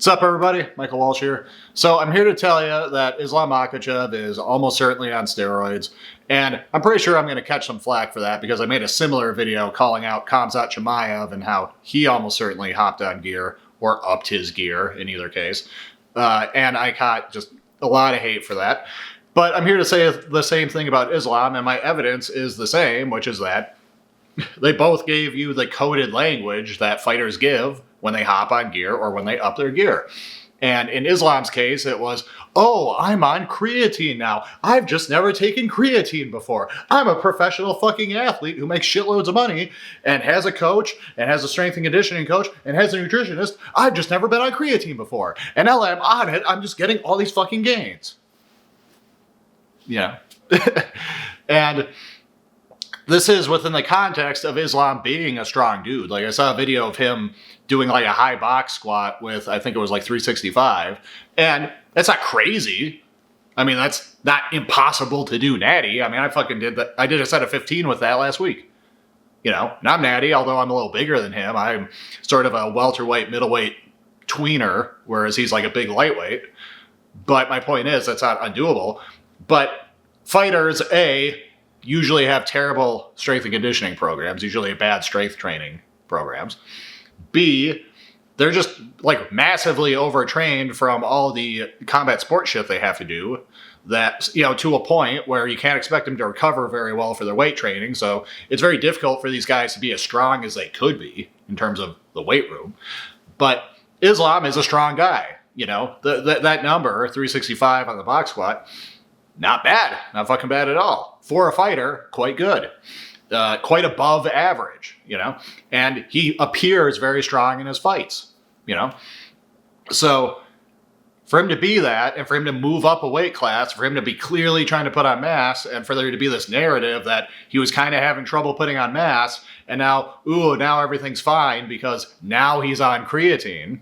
What's up, everybody? Michael Walsh here. So I'm here to tell you that Islam Makhachev is almost certainly on steroids, and I'm pretty sure I'm going to catch some flack for that because I made a similar video calling out Khamzat Chimaev and how he almost certainly hopped on gear or upped his gear in either case, and I caught just a lot of hate for that. But I'm here to say the same thing about Islam, and my evidence is the same, which is that they both gave you the coded language that fighters give when they hop on gear or when they up their gear. And in Islam's case, it was, oh, I'm on creatine now. I've just never taken creatine before. I'm a professional fucking athlete who makes shitloads of money and has a coach and has a strength and conditioning coach and has a nutritionist. I've just never been on creatine before. And now that I'm on it, I'm just getting all these fucking gains. Yeah. And this is within the context of Islam being a strong dude. Like, I saw a video of him doing like a high box squat with, I think it was like 365. And that's not crazy. I mean, that's not impossible to do natty. I mean, I fucking did that. I did a set of 15 with that last week. You know, and I'm natty, although I'm a little bigger than him. I'm sort of a welterweight, middleweight tweener, whereas he's like a big lightweight. But my point is, that's not undoable. But fighters, usually have terrible strength and conditioning programs, usually bad strength training programs. B, they're just like massively overtrained from all the combat sport shit they have to do that, you know, to a point where you can't expect them to recover very well for their weight training. So it's very difficult for these guys to be as strong as they could be in terms of the weight room. But Islam is a strong guy. You know, that number, 365 on the box squat, not bad. Not fucking bad at all. For a fighter, quite good. Quite above average, you know? And he appears very strong in his fights, you know? So for him to be that, and for him to move up a weight class, for him to be clearly trying to put on mass, and for there to be this narrative that he was kind of having trouble putting on mass, and now, now everything's fine because now he's on creatine.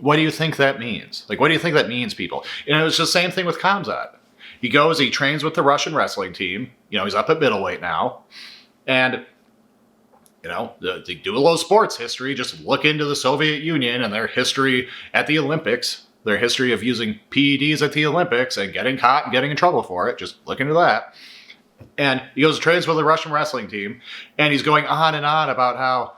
What do you think that means? Like, what do you think that means, people? You know, it's the same thing with Khamzat. He goes, he trains with the Russian wrestling team. You know, he's up at middleweight now. And, you know, to do a little sports history, just look into the Soviet Union and their history at the Olympics, their history of using PEDs at the Olympics and getting caught and getting in trouble for it. Just look into that. And he goes and trains with the Russian wrestling team. And he's going on and on about how,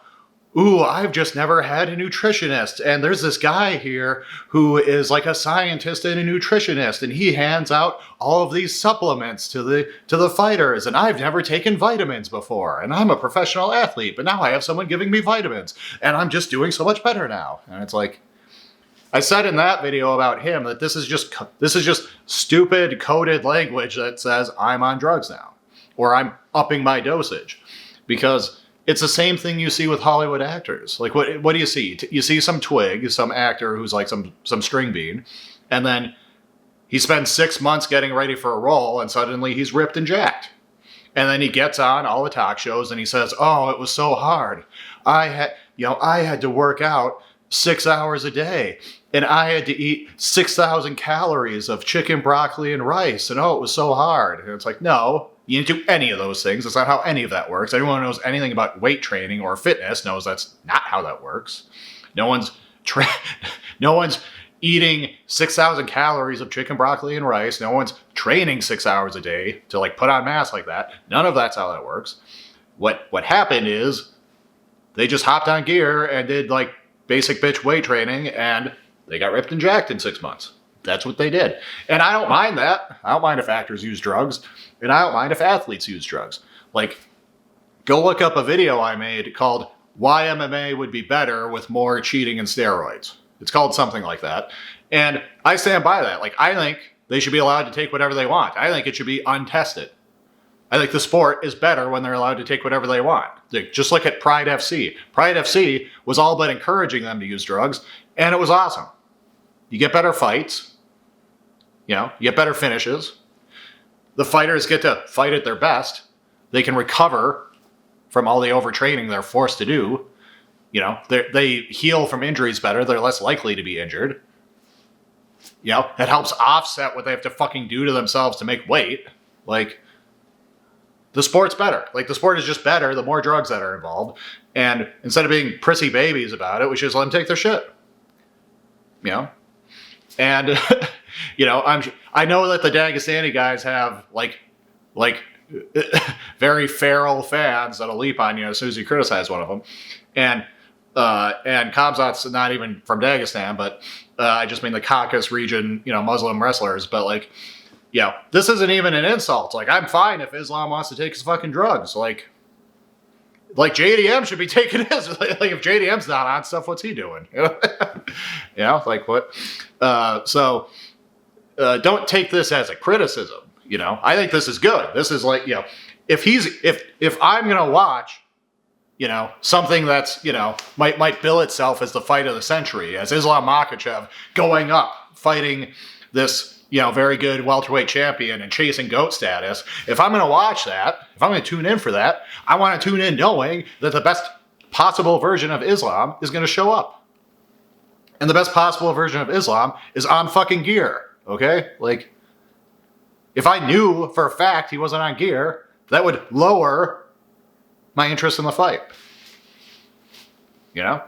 I've just never had a nutritionist. And there's this guy here who is like a scientist and a nutritionist, and he hands out all of these supplements to the fighters, and I've never taken vitamins before, and I'm a professional athlete, but now I have someone giving me vitamins, and I'm just doing so much better now. And it's like, I said in that video about him that this is just stupid coded language that says I'm on drugs now, or I'm upping my dosage, because it's the same thing you see with Hollywood actors. Like, what do you see? You see some twig, some actor who's like some string bean, and then he spends 6 months getting ready for a role, and suddenly he's ripped and jacked. And then he gets on all the talk shows and he says, it was so hard. I had to work out 6 hours a day, and I had to eat 6,000 calories of chicken, broccoli, and rice, and it was so hard. And it's like, no. You didn't do any of those things. That's not how any of that works. Anyone who knows anything about weight training or fitness knows that's not how that works. No one's eating 6,000 calories of chicken, broccoli, and rice. No one's training 6 hours a day to like put on mass like that. None of that's how that works. What happened is they just hopped on gear and did like basic bitch weight training, and they got ripped and jacked in 6 months. That's what they did. And I don't mind that. I don't mind if actors use drugs. And I don't mind if athletes use drugs. Like, go look up a video I made called Why MMA Would Be Better with More Cheating and Steroids. It's called something like that. And I stand by that. Like, I think they should be allowed to take whatever they want. I think it should be untested. I think the sport is better when they're allowed to take whatever they want. Just look at Pride FC. Pride FC was all but encouraging them to use drugs, and it was awesome. You get better fights. You know, you get better finishes. The fighters get to fight at their best. They can recover from all the overtraining they're forced to do. You know, they heal from injuries better. They're less likely to be injured. You know, it helps offset what they have to fucking do to themselves to make weight. Like, the sport's better. Like, the sport is just better the more drugs that are involved. And instead of being prissy babies about it, we should just let them take their shit. You know? And, you know, I know that the Dagestani guys have, like very feral fans that'll leap on you as soon as you criticize one of them. And Khamzat's not even from Dagestan, but I just mean the Caucasus region, you know, Muslim wrestlers. But, like, you know, this isn't even an insult. Like, I'm fine if Islam wants to take his fucking drugs. Like JDM should be taking his. Like, if JDM's not on stuff, what's he doing? You know, like, what? So don't take this as a criticism. You know, I think this is good. This is like, you know, if I'm gonna watch, you know, something that's, you know, might bill itself as the fight of the century, as Islam Makhachev going up fighting this, you know, very good welterweight champion and chasing GOAT status. If I'm going to watch that, if I'm going to tune in for that, I want to tune in knowing that the best possible version of Islam is going to show up. And the best possible version of Islam is on fucking gear, okay? Like, if I knew for a fact he wasn't on gear, that would lower my interest in the fight. You know?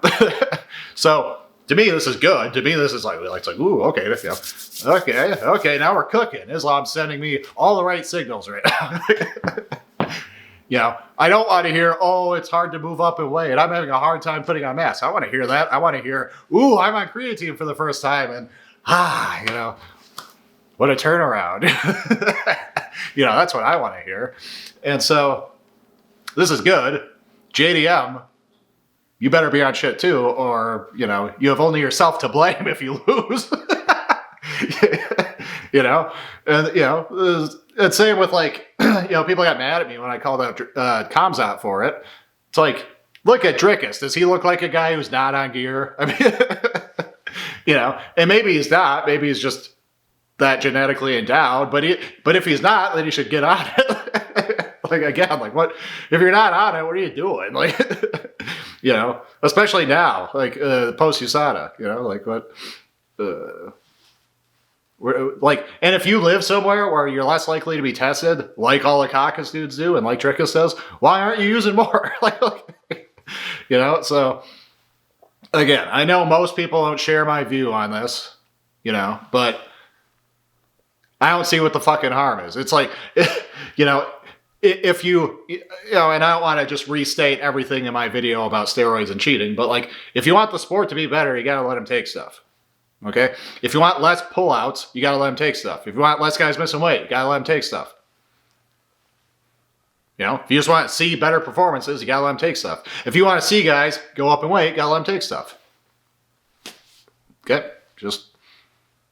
So, to me, this is good. To me, this is like ooh, okay, you know, okay, now we're cooking. Islam's sending me all the right signals right now. You know, I don't want to hear, oh, it's hard to move up in weight. I'm having a hard time putting on mass. I want to hear that. I want to hear, ooh, I'm on creatine for the first time, and you know, what a turnaround. You know, that's what I want to hear. And so, this is good. JDM, you better be on shit too, or, you know, you have only yourself to blame if you lose. You know, and, you know, and same with, like, you know, people got mad at me when I called out Khamzat for it. It's like, look at Drickus. Does he look like a guy who's not on gear? I mean, you know, and maybe he's not. Maybe he's just that genetically endowed. But if he's not, then he should get on it. Like, again, like, what if you're not on it? What are you doing? Like, you know, especially now, like, post USADA, you know, like, what, like, and if you live somewhere where you're less likely to be tested, like all the Caucasus dudes do, and like Drickus says, why aren't you using more? like, you know, so, again, I know most people don't share my view on this, you know, but I don't see what the fucking harm is. It's like, you know, if you know, and I don't want to just restate everything in my video about steroids and cheating, but, like, if you want the sport to be better, you got to let them take stuff. Okay? If you want less pullouts, you got to let them take stuff. If you want less guys missing weight, you got to let them take stuff. You know, if you just want to see better performances, you got to let them take stuff. If you want to see guys go up in weight, you got to let them take stuff. Okay? Just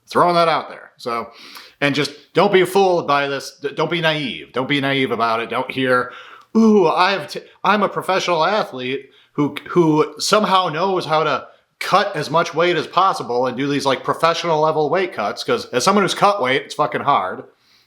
throwing that out there. So, and just don't be fooled by this. Don't be naive. Don't be naive about it. Don't hear, ooh, I'm a professional athlete who somehow knows how to cut as much weight as possible and do these, like, professional level weight cuts. Because as someone who's cut weight, it's fucking hard.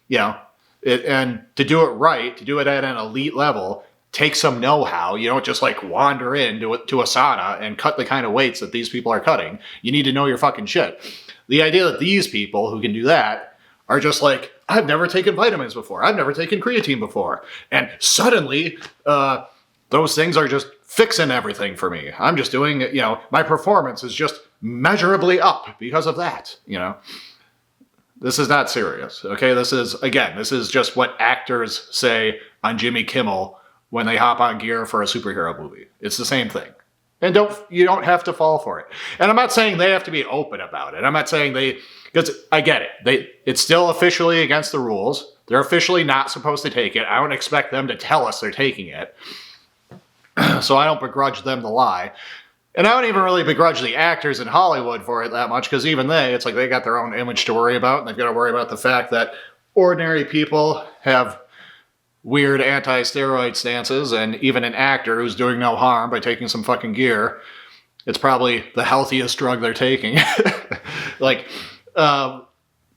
You know, and to do it right, to do it at an elite level, takes some know-how. You don't just, like, wander into a sauna and cut the kind of weights that these people are cutting. You need to know your fucking shit. The idea that these people who can do that are just like, I've never taken vitamins before. I've never taken creatine before. And suddenly, those things are just fixing everything for me. I'm just doing, you know, my performance is just measurably up because of that, you know. This is not serious, okay? This is just what actors say on Jimmy Kimmel when they hop on gear for a superhero movie. It's the same thing. And you don't have to fall for it. And I'm not saying they have to be open about it. I'm not saying because I get it. It's still officially against the rules. They're officially not supposed to take it. I don't expect them to tell us they're taking it. So I don't begrudge them the lie. And I don't even really begrudge the actors in Hollywood for it that much, because even it's like they got their own image to worry about, and they've got to worry about the fact that ordinary people have weird anti-steroid stances, and even an actor who's doing no harm by taking some fucking gear, it's probably the healthiest drug they're taking. Like,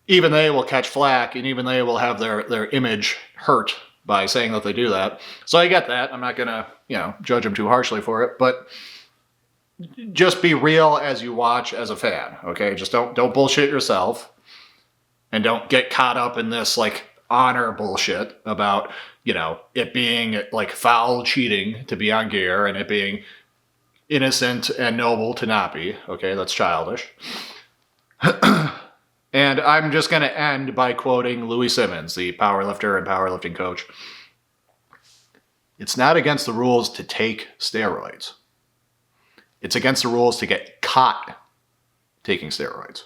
even they will catch flack, and even they will have their image hurt by saying that they do that. So I get that. I'm not going to, judge them too harshly for it, but just be real as you watch as a fan, okay? Just don't bullshit yourself, and don't get caught up in this, like, honor bullshit about, you know, it being like foul cheating to be on gear and it being innocent and noble to not be. Okay, that's childish. And I'm just going to end by quoting Louis Simmons, the powerlifter and powerlifting coach. It's not against the rules to take steroids. It's against the rules to get caught taking steroids.